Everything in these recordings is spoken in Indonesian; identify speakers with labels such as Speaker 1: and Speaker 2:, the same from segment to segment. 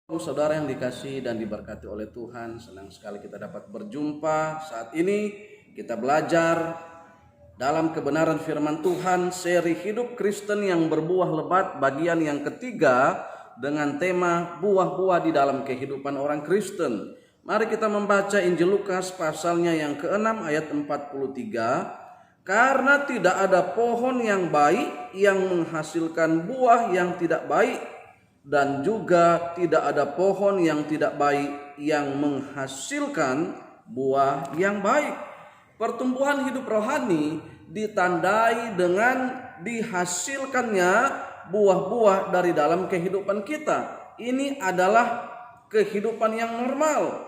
Speaker 1: Saudara yang dikasihi dan diberkati oleh Tuhan, senang sekali kita dapat berjumpa. Saat ini kita belajar dalam kebenaran firman Tuhan, seri Hidup Kristen yang berbuah lebat bagian yang ketiga dengan tema buah-buah di dalam kehidupan orang Kristen. Mari kita membaca Injil Lukas pasalnya yang ke-6 ayat 43. Karena tidak ada pohon yang baik yang menghasilkan buah yang tidak baik, dan juga tidak ada pohon yang tidak baik yang menghasilkan buah yang baik. Pertumbuhan hidup rohani ditandai dengan dihasilkannya buah-buah dari dalam kehidupan kita. Ini adalah kehidupan yang normal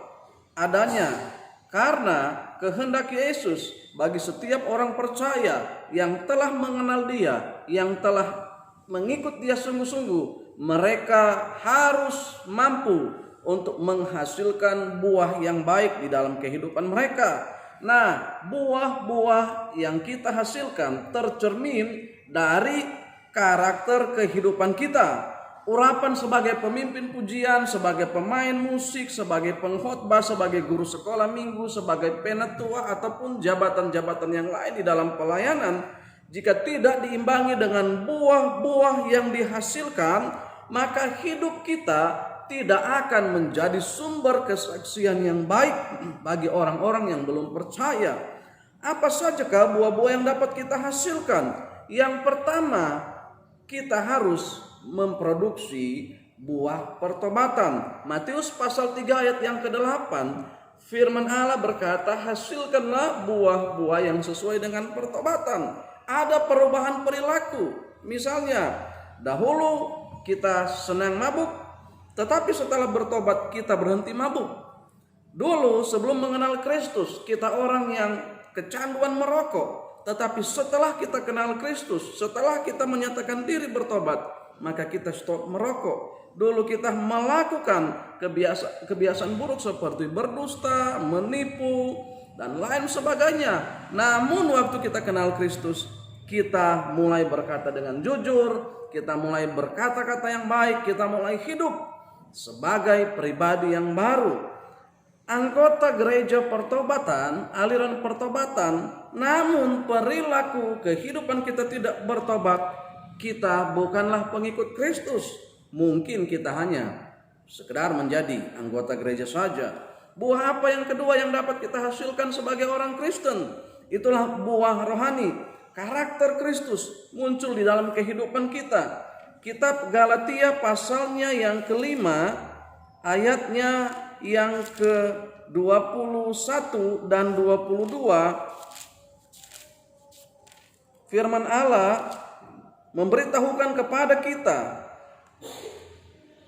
Speaker 1: adanya karena kehendak Yesus bagi setiap orang percaya yang telah mengenal Dia, yang telah mengikut Dia sungguh-sungguh. Mereka harus mampu untuk menghasilkan buah yang baik di dalam kehidupan mereka. Nah, buah-buah yang kita hasilkan tercermin dari karakter kehidupan kita. Urapan sebagai pemimpin pujian, sebagai pemain musik, sebagai pengkhotbah, sebagai guru sekolah minggu, sebagai penatua ataupun jabatan-jabatan yang lain di dalam pelayanan, jika tidak diimbangi dengan buah-buah yang dihasilkan, maka hidup kita tidak akan menjadi sumber kesaksian yang baik bagi orang-orang yang belum percaya. Apa sajakah buah-buah yang dapat kita hasilkan? Yang pertama, kita harus memproduksi buah pertobatan. Matius pasal 3 ayat yang ke-8, firman Allah berkata, hasilkanlah buah-buah yang sesuai dengan pertobatan. Ada perubahan perilaku. Misalnya, dahulu kita senang mabuk, tetapi setelah bertobat kita berhenti mabuk. Dulu sebelum mengenal Kristus, kita orang yang kecanduan merokok, tetapi setelah kita kenal Kristus, setelah kita menyatakan diri bertobat, maka kita stop merokok. Dulu kita melakukan kebiasaan buruk seperti berdusta, menipu, dan lain sebagainya. Namun waktu kita kenal Kristus, kita mulai berkata dengan jujur, kita mulai berkata-kata yang baik, kita mulai hidup sebagai pribadi yang baru. Anggota gereja pertobatan, aliran pertobatan, namun perilaku kehidupan kita tidak bertobat, kita bukanlah pengikut Kristus. Mungkin kita hanya sekedar menjadi anggota gereja saja. Buah apa yang kedua yang dapat kita hasilkan sebagai orang Kristen? Itulah buah rohani. Karakter Kristus muncul di dalam kehidupan kita. Kitab Galatia pasalnya yang ke-5 ayatnya yang ke-21 dan 22, firman Allah memberitahukan kepada kita,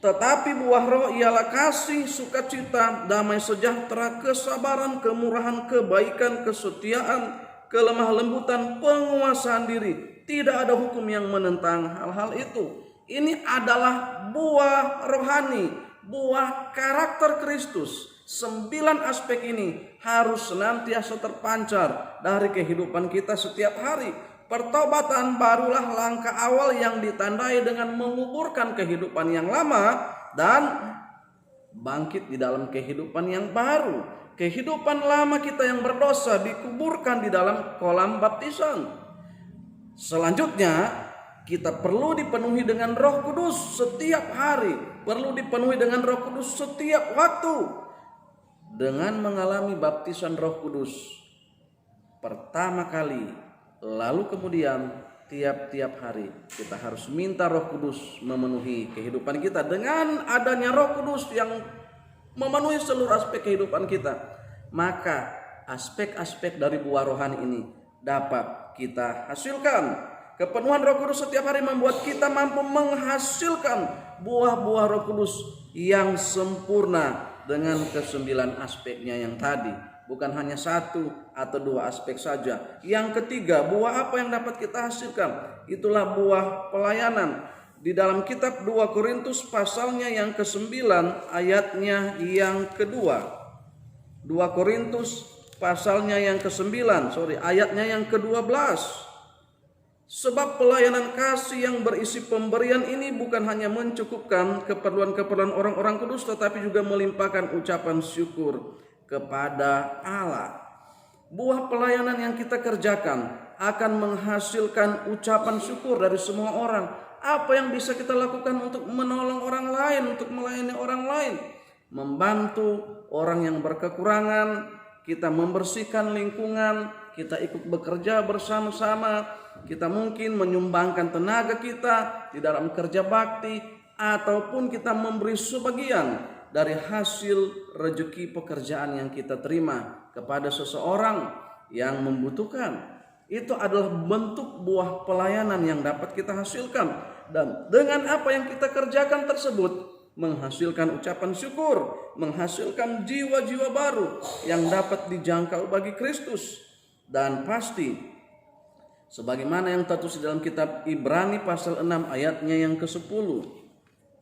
Speaker 1: tetapi buah roh ialah kasih, sukacita, damai sejahtera, kesabaran, kemurahan, kebaikan, kesetiaan, kelemah lembutan, penguasaan diri. Tidak ada hukum yang menentang hal-hal itu. Ini adalah buah rohani, buah karakter Kristus. 9 aspek ini harus senantiasa terpancar dari kehidupan kita setiap hari. Pertobatan barulah langkah awal yang ditandai dengan menguburkan kehidupan yang lama dan bangkit di dalam kehidupan yang baru. Kehidupan lama kita yang berdosa dikuburkan di dalam kolam baptisan. Selanjutnya, kita perlu dipenuhi dengan Roh Kudus setiap hari, perlu dipenuhi dengan Roh Kudus setiap waktu. Dengan mengalami baptisan Roh Kudus pertama kali, lalu kemudian tiap-tiap hari kita harus minta Roh Kudus memenuhi kehidupan kita. Dengan adanya Roh Kudus yang memenuhi seluruh aspek kehidupan kita, maka aspek-aspek dari buah rohani ini dapat kita hasilkan. Kepenuhan Roh Kudus setiap hari membuat kita mampu menghasilkan buah-buah Roh Kudus yang sempurna dengan ke-9 aspeknya yang tadi. Bukan hanya 1 atau 2 aspek saja. Yang ketiga, buah apa yang dapat kita hasilkan? Itulah buah pelayanan. Di dalam kitab 2 Korintus pasalnya yang ke-9 ayatnya yang kedua. 2 Korintus pasalnya yang ke-9, ayatnya yang ke-12. Sebab pelayanan kasih yang berisi pemberian ini bukan hanya mencukupkan keperluan-keperluan orang-orang kudus, tetapi juga melimpahkan ucapan syukur kepada Allah. Buah pelayanan yang kita kerjakan akan menghasilkan ucapan syukur dari semua orang. Apa yang bisa kita lakukan untuk menolong orang lain, untuk melayani orang lain? Membantu orang yang berkekurangan, kita membersihkan lingkungan, kita ikut bekerja bersama-sama, kita mungkin menyumbangkan tenaga kita di dalam kerja bakti, ataupun kita memberi sebagian dari hasil rezeki pekerjaan yang kita terima kepada seseorang yang membutuhkan. Itu adalah bentuk buah pelayanan yang dapat kita hasilkan. Dan dengan apa yang kita kerjakan tersebut, menghasilkan ucapan syukur, menghasilkan jiwa-jiwa baru yang dapat dijangkau bagi Kristus. Dan pasti sebagaimana yang tertulis dalam kitab Ibrani pasal 6 ayatnya yang ke-10.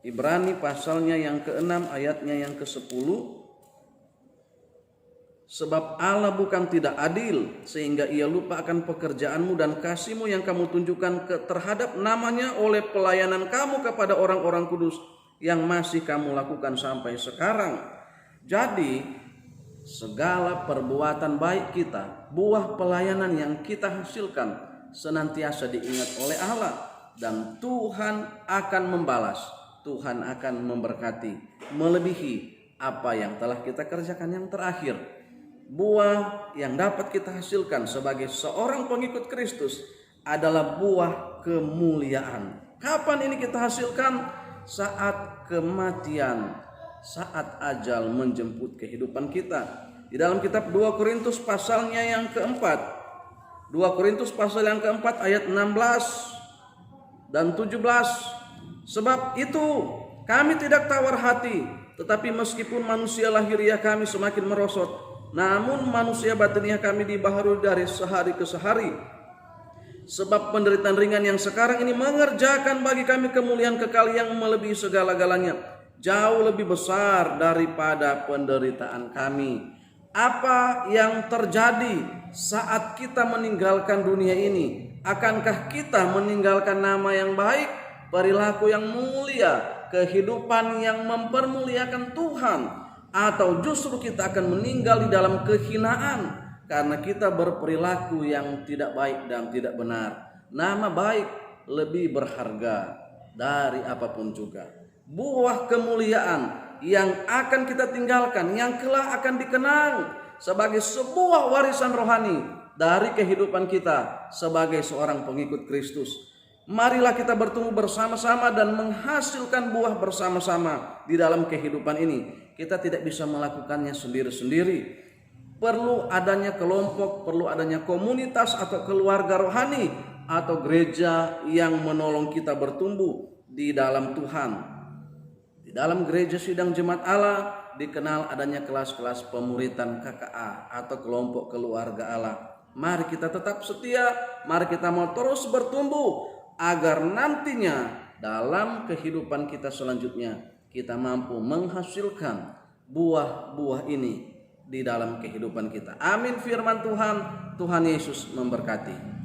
Speaker 1: Ibrani pasalnya yang ke-6 ayatnya yang ke-10. Sebab Allah bukan tidak adil sehingga ia lupa akan pekerjaanmu dan kasihmu yang kamu tunjukkan terhadap namanya oleh pelayanan kamu kepada orang-orang kudus yang masih kamu lakukan sampai sekarang. Jadi segala perbuatan baik kita, buah pelayanan yang kita hasilkan senantiasa diingat oleh Allah, dan Tuhan akan membalas, Tuhan akan memberkati melebihi apa yang telah kita kerjakan. Yang terakhir, buah yang dapat kita hasilkan sebagai seorang pengikut Kristus adalah buah kemuliaan. Kapan ini kita hasilkan? Saat kematian, saat ajal menjemput kehidupan kita. Di dalam kitab 2 Korintus pasalnya yang keempat, 2 Korintus pasal yang keempat ayat 16 dan 17. Sebab itu kami tidak tawar hati, tetapi meskipun manusia lahiriah kami semakin merosot, namun manusia batiniah kami dibaharui dari sehari ke sehari. Sebab penderitaan ringan yang sekarang ini mengerjakan bagi kami kemuliaan kekal yang melebihi segala-galanya, jauh lebih besar daripada penderitaan kami. Apa yang terjadi saat kita meninggalkan dunia ini? Akankah kita meninggalkan nama yang baik, perilaku yang mulia, kehidupan yang mempermuliakan Tuhan? Atau justru kita akan meninggal di dalam kehinaan karena kita berperilaku yang tidak baik dan tidak benar? Nama baik lebih berharga dari apapun juga. Buah kemuliaan yang akan kita tinggalkan, yang kelak akan dikenang sebagai sebuah warisan rohani dari kehidupan kita sebagai seorang pengikut Kristus. Marilah kita bertumbuh bersama-sama dan menghasilkan buah bersama-sama di dalam kehidupan ini. Kita tidak bisa melakukannya sendiri-sendiri. Perlu adanya kelompok, perlu adanya komunitas atau keluarga rohani atau gereja yang menolong kita bertumbuh di dalam Tuhan. Di dalam gereja sidang jemaat Allah dikenal adanya kelas-kelas pemuritan KKA atau kelompok keluarga Allah. Mari kita tetap setia, mari kita mau terus bertumbuh agar nantinya dalam kehidupan kita selanjutnya kita mampu menghasilkan buah-buah ini di dalam kehidupan kita. Amin firman Tuhan. Tuhan Yesus memberkati.